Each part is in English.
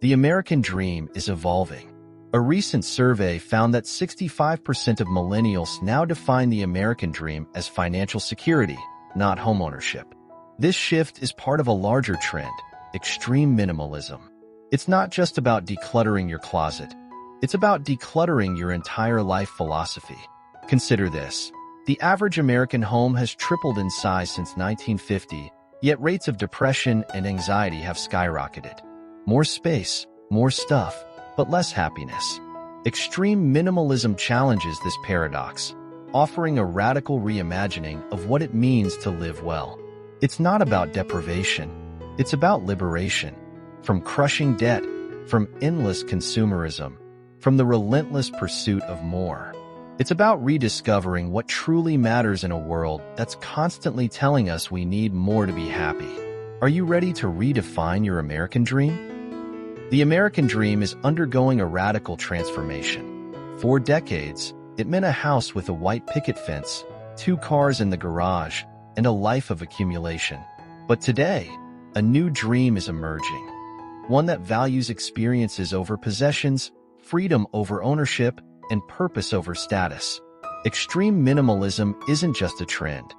The American dream is evolving. A recent survey found that 65% of millennials now define the American dream as financial security, not homeownership. This shift is part of a larger trend, extreme minimalism. It's not just about decluttering your closet. It's about decluttering your entire life philosophy. Consider this. The average American home has tripled in size since 1950, yet rates of depression and anxiety have skyrocketed. More space, more stuff, but less happiness. Extreme minimalism challenges this paradox, offering a radical reimagining of what it means to live well. It's not about deprivation. It's about liberation. From crushing debt, from endless consumerism, from the relentless pursuit of more. It's about rediscovering what truly matters in a world that's constantly telling us we need more to be happy. Are you ready to redefine your American dream? The American dream is undergoing a radical transformation. For decades, it meant a house with a white picket fence, 2 cars in the garage, and a life of accumulation. But today, a new dream is emerging. One that values experiences over possessions, freedom over ownership, and purpose over status. Extreme minimalism isn't just a trend.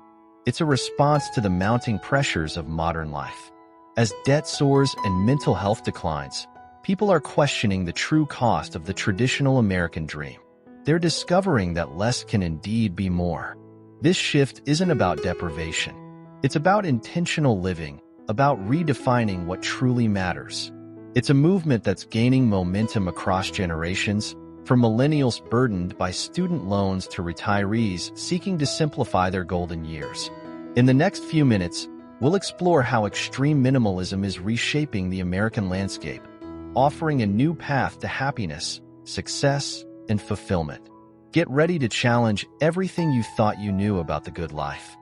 It's a response to the mounting pressures of modern life. As debt soars and mental health declines, people are questioning the true cost of the traditional American dream. They're discovering that less can indeed be more. This shift isn't about deprivation. It's about intentional living, about redefining what truly matters. It's a movement that's gaining momentum across generations, from millennials burdened by student loans to retirees seeking to simplify their golden years. In the next few minutes, we'll explore how extreme minimalism is reshaping the American landscape, offering a new path to happiness, success, and fulfillment. Get ready to challenge everything you thought you knew about the good life.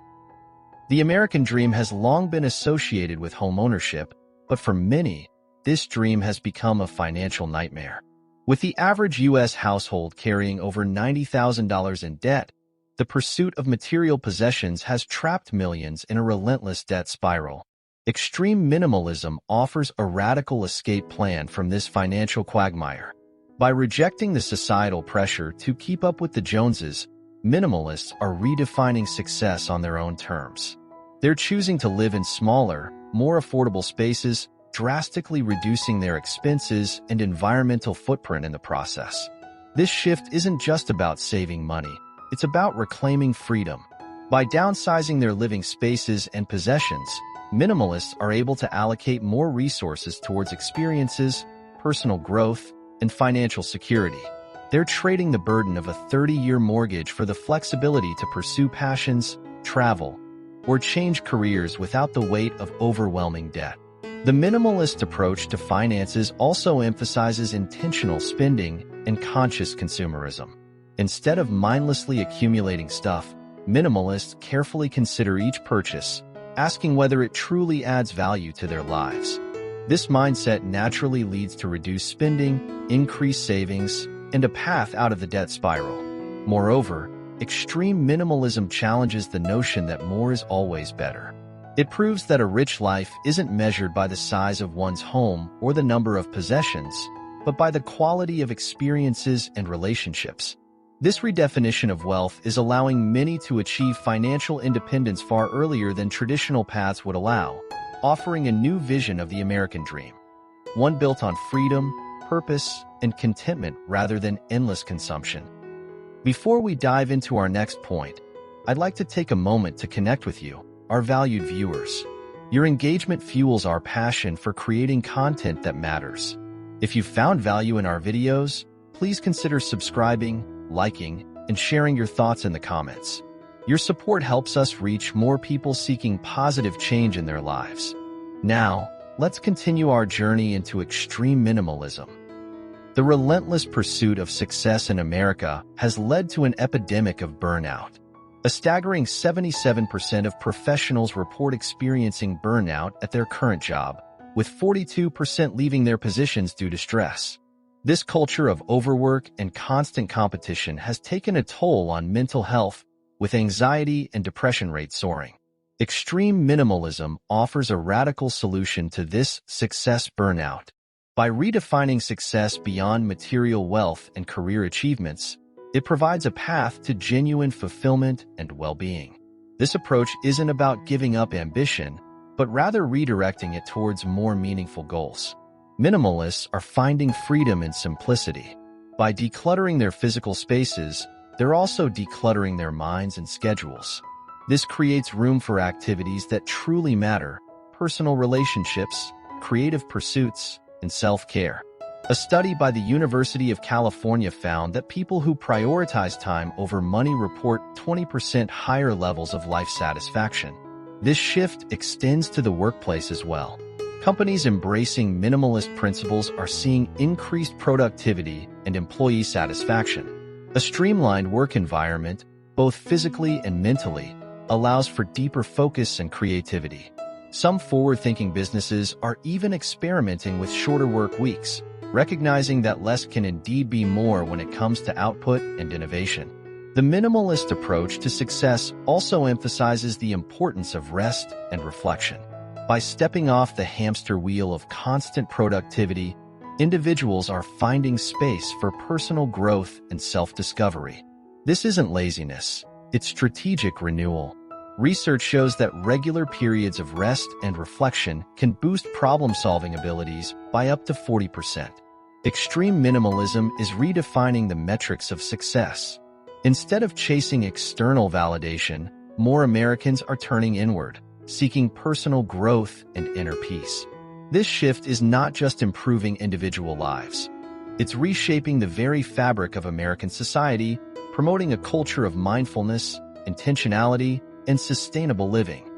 The American dream has long been associated with homeownership, but for many, this dream has become a financial nightmare. With the average U.S. household carrying over $90,000 in debt, the pursuit of material possessions has trapped millions in a relentless debt spiral. Extreme minimalism offers a radical escape plan from this financial quagmire. By rejecting the societal pressure to keep up with the Joneses, minimalists are redefining success on their own terms. They're choosing to live in smaller, more affordable spaces, drastically reducing their expenses and environmental footprint in the process. This shift isn't just about saving money, it's about reclaiming freedom. By downsizing their living spaces and possessions, minimalists are able to allocate more resources towards experiences, personal growth, and financial security. They're trading the burden of a 30-year mortgage for the flexibility to pursue passions, travel, or change careers without the weight of overwhelming debt. The minimalist approach to finances also emphasizes intentional spending and conscious consumerism. Instead of mindlessly accumulating stuff, minimalists carefully consider each purchase, asking whether it truly adds value to their lives. This mindset naturally leads to reduced spending, increased savings, and a path out of the debt spiral. Moreover, extreme minimalism challenges the notion that more is always better. It proves that a rich life isn't measured by the size of one's home or the number of possessions, but by the quality of experiences and relationships. This redefinition of wealth is allowing many to achieve financial independence far earlier than traditional paths would allow, offering a new vision of the American dream, one built on freedom, purpose, and contentment rather than endless consumption. Before we dive into our next point, I'd like to take a moment to connect with you, our valued viewers. Your engagement fuels our passion for creating content that matters. If you found value in our videos, please consider subscribing, liking, and sharing your thoughts in the comments. Your support helps us reach more people seeking positive change in their lives. Now, let's continue our journey into extreme minimalism. The relentless pursuit of success in America has led to an epidemic of burnout. A staggering 77% of professionals report experiencing burnout at their current job, with 42% leaving their positions due to stress. This culture of overwork and constant competition has taken a toll on mental health, with anxiety and depression rates soaring. Extreme minimalism offers a radical solution to this success burnout. By redefining success beyond material wealth and career achievements, it provides a path to genuine fulfillment and well-being. This approach isn't about giving up ambition, but rather redirecting it towards more meaningful goals. Minimalists are finding freedom in simplicity. By decluttering their physical spaces, they're also decluttering their minds and schedules. This creates room for activities that truly matter: personal relationships, creative pursuits, and self-care. A study by the University of California found that people who prioritize time over money report 20% higher levels of life satisfaction. This shift extends to the workplace as well. Companies embracing minimalist principles are seeing increased productivity and employee satisfaction. A streamlined work environment, both physically and mentally, allows for deeper focus and creativity. Some forward-thinking businesses are even experimenting with shorter work weeks, recognizing that less can indeed be more when it comes to output and innovation. The minimalist approach to success also emphasizes the importance of rest and reflection. By stepping off the hamster wheel of constant productivity, individuals are finding space for personal growth and self-discovery. This isn't laziness, it's strategic renewal. Research shows that regular periods of rest and reflection can boost problem-solving abilities by up to 40%. Extreme minimalism is redefining the metrics of success. Instead of chasing external validation, more Americans are turning inward, seeking personal growth and inner peace. This shift is not just improving individual lives. It's reshaping the very fabric of American society, promoting a culture of mindfulness, intentionality, and sustainable living.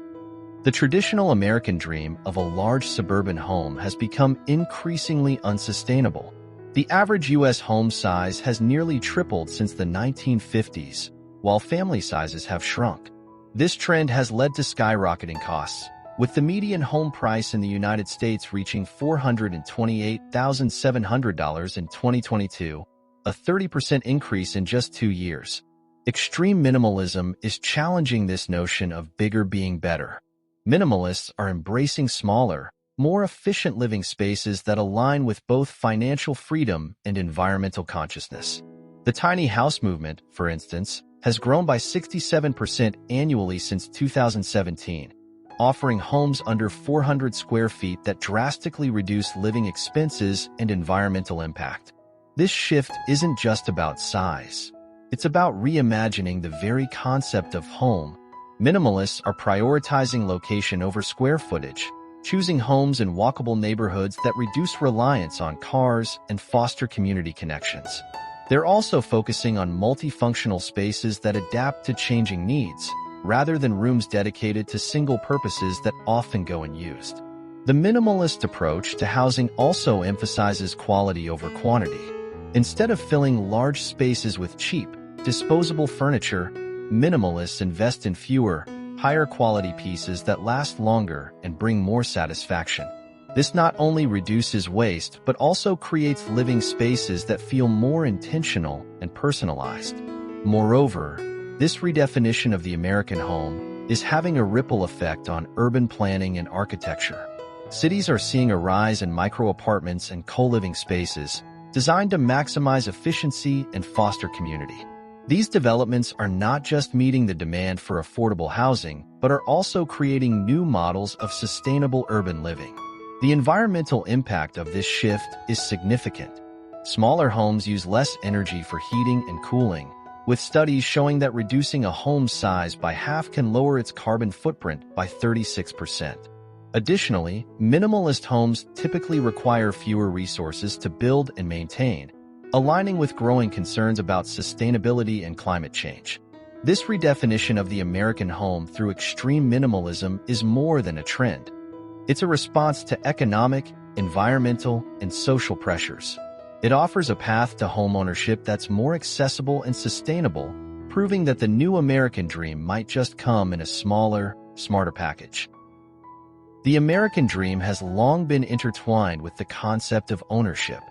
The traditional American dream of a large suburban home has become increasingly unsustainable. The average U.S. home size has nearly tripled since the 1950s, while family sizes have shrunk. This trend has led to skyrocketing costs, with the median home price in the United States reaching $428,700 in 2022, a 30% increase in just 2 years. Extreme minimalism is challenging this notion of bigger being better. Minimalists are embracing smaller, more efficient living spaces that align with both financial freedom and environmental consciousness. The tiny house movement, for instance, has grown by 67% annually since 2017, offering homes under 400 square feet that drastically reduce living expenses and environmental impact. This shift isn't just about size. It's about reimagining the very concept of home. Minimalists are prioritizing location over square footage, choosing homes in walkable neighborhoods that reduce reliance on cars and foster community connections. They're also focusing on multifunctional spaces that adapt to changing needs, rather than rooms dedicated to single purposes that often go unused. The minimalist approach to housing also emphasizes quality over quantity. Instead of filling large spaces with cheap, disposable furniture, minimalists invest in fewer, higher quality pieces that last longer and bring more satisfaction. This not only reduces waste, but also creates living spaces that feel more intentional and personalized. Moreover, this redefinition of the American home is having a ripple effect on urban planning and architecture. Cities are seeing a rise in micro-apartments and co-living spaces designed to maximize efficiency and foster community. These developments are not just meeting the demand for affordable housing, but are also creating new models of sustainable urban living. The environmental impact of this shift is significant. Smaller homes use less energy for heating and cooling, with studies showing that reducing a home's size by half can lower its carbon footprint by 36%. Additionally, minimalist homes typically require fewer resources to build and maintain, aligning with growing concerns about sustainability and climate change. This redefinition of the American home through extreme minimalism is more than a trend. It's a response to economic, environmental, and social pressures. It offers a path to homeownership that's more accessible and sustainable, proving that the new American dream might just come in a smaller, smarter package. The American dream has long been intertwined with the concept of ownership.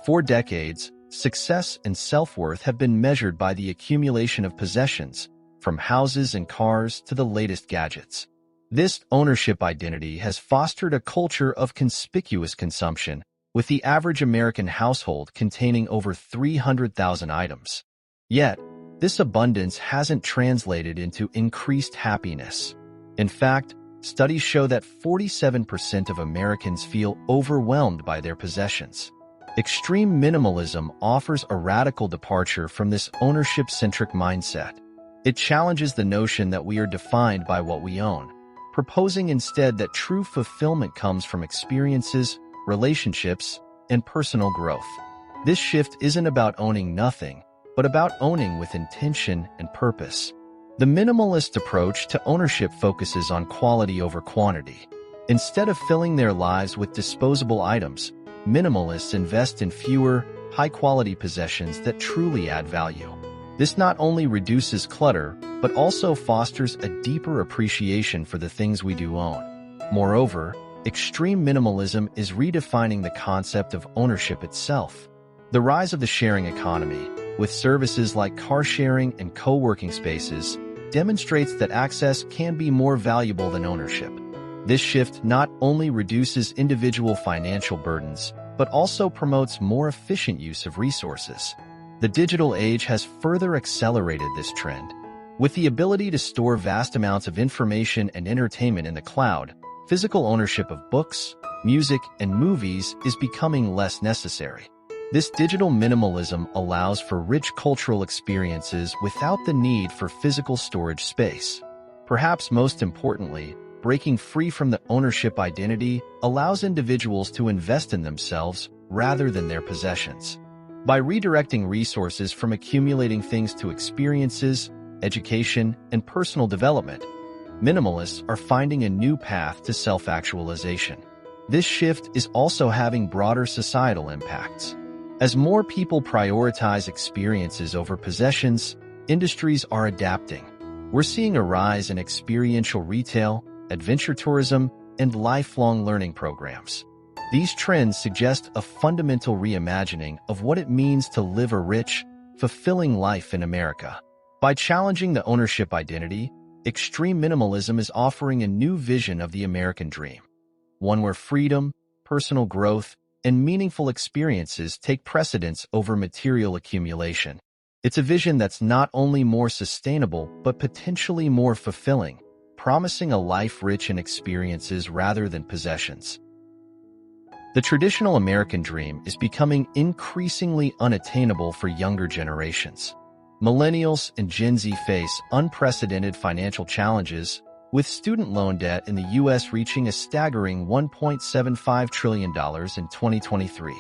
For decades, success and self-worth have been measured by the accumulation of possessions, from houses and cars to the latest gadgets. This ownership identity has fostered a culture of conspicuous consumption, with the average American household containing over 300,000 items. Yet, this abundance hasn't translated into increased happiness. In fact, studies show that 47% of Americans feel overwhelmed by their possessions. Extreme minimalism offers a radical departure from this ownership-centric mindset. It challenges the notion that we are defined by what we own, proposing instead that true fulfillment comes from experiences, relationships, and personal growth. This shift isn't about owning nothing, but about owning with intention and purpose. The minimalist approach to ownership focuses on quality over quantity. Instead of filling their lives with disposable items, minimalists invest in fewer, high-quality possessions that truly add value. This not only reduces clutter, but also fosters a deeper appreciation for the things we do own. Moreover, extreme minimalism is redefining the concept of ownership itself. The rise of the sharing economy, with services like car sharing and co-working spaces, demonstrates that access can be more valuable than ownership. This shift not only reduces individual financial burdens, but also promotes more efficient use of resources. The digital age has further accelerated this trend. With the ability to store vast amounts of information and entertainment in the cloud, physical ownership of books, music, and movies is becoming less necessary. This digital minimalism allows for rich cultural experiences without the need for physical storage space. Perhaps most importantly, breaking free from the ownership identity allows individuals to invest in themselves rather than their possessions. By redirecting resources from accumulating things to experiences, education, and personal development, minimalists are finding a new path to self-actualization. This shift is also having broader societal impacts. As more people prioritize experiences over possessions, industries are adapting. We're seeing a rise in experiential retail, adventure tourism, and lifelong learning programs. These trends suggest a fundamental reimagining of what it means to live a rich, fulfilling life in America. By challenging the ownership identity, extreme minimalism is offering a new vision of the American dream, one where freedom, personal growth, and meaningful experiences take precedence over material accumulation. It's a vision that's not only more sustainable but potentially more fulfilling, promising a life rich in experiences rather than possessions. The traditional American dream is becoming increasingly unattainable for younger generations. Millennials and Gen Z face unprecedented financial challenges, with student loan debt in the U.S. reaching a staggering $1.75 trillion in 2023.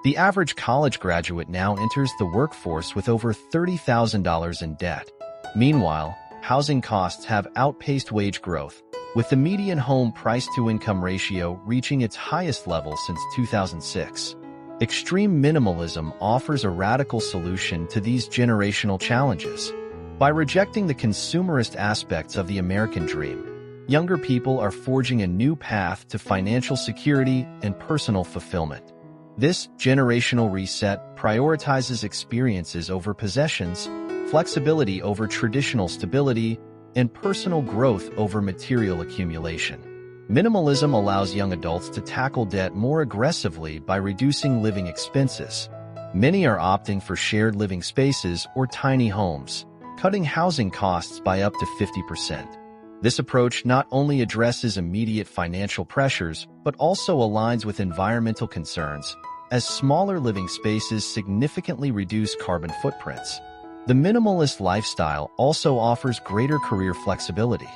The average college graduate now enters the workforce with over $30,000 in debt. Meanwhile, housing costs have outpaced wage growth, with the median home price-to-income ratio reaching its highest level since 2006. Extreme minimalism offers a radical solution to these generational challenges. By rejecting the consumerist aspects of the American dream, younger people are forging a new path to financial security and personal fulfillment. This generational reset prioritizes experiences over possessions, flexibility over traditional stability, and personal growth over material accumulation. Minimalism allows young adults to tackle debt more aggressively by reducing living expenses. Many are opting for shared living spaces or tiny homes, cutting housing costs by up to 50%. This approach not only addresses immediate financial pressures, but also aligns with environmental concerns, as smaller living spaces significantly reduce carbon footprints. The minimalist lifestyle also offers greater career flexibility.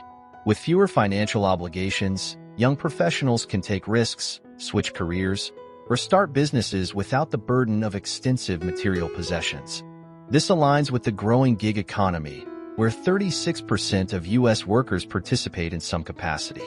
With fewer financial obligations, young professionals can take risks, switch careers, or start businesses without the burden of extensive material possessions. This aligns with the growing gig economy, where 36% of U.S. workers participate in some capacity.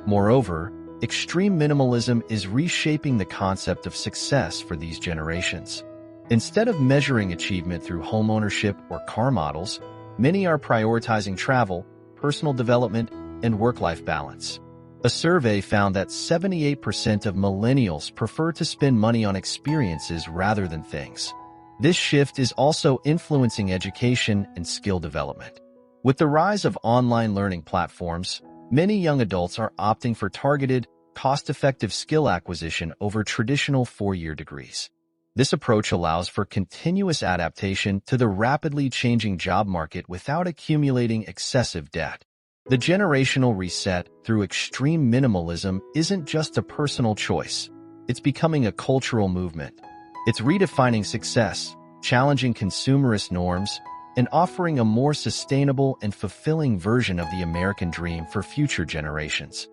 Moreover, extreme minimalism is reshaping the concept of success for these generations. Instead of measuring achievement through homeownership or car models, many are prioritizing travel, personal development, and work-life balance. A survey found that 78% of millennials prefer to spend money on experiences rather than things. This shift is also influencing education and skill development. With the rise of online learning platforms, many young adults are opting for targeted, cost-effective skill acquisition over traditional four-year degrees. This approach allows for continuous adaptation to the rapidly changing job market without accumulating excessive debt. The generational reset through extreme minimalism isn't just a personal choice. It's becoming a cultural movement. It's redefining success, challenging consumerist norms, and offering a more sustainable and fulfilling version of the American dream for future generations.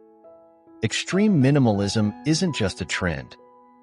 Extreme minimalism isn't just a trend.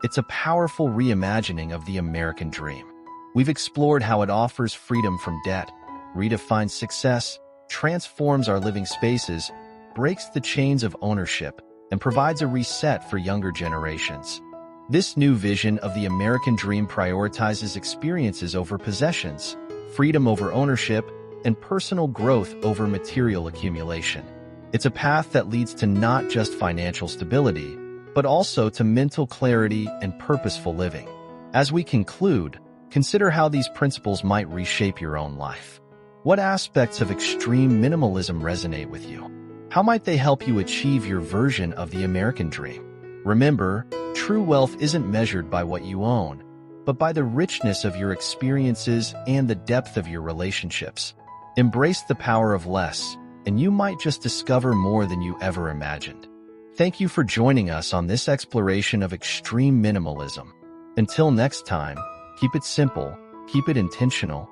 It's a powerful reimagining of the American dream. We've explored how it offers freedom from debt, redefines success, transforms our living spaces, breaks the chains of ownership, and provides a reset for younger generations. This new vision of the American dream prioritizes experiences over possessions, freedom over ownership, and personal growth over material accumulation. It's a path that leads to not just financial stability, but also to mental clarity and purposeful living. As we conclude, consider how these principles might reshape your own life. What aspects of extreme minimalism resonate with you? How might they help you achieve your version of the American dream? Remember, true wealth isn't measured by what you own, but by the richness of your experiences and the depth of your relationships. Embrace the power of less, and you might just discover more than you ever imagined. Thank you for joining us on this exploration of extreme minimalism. Until next time, keep it simple, keep it intentional,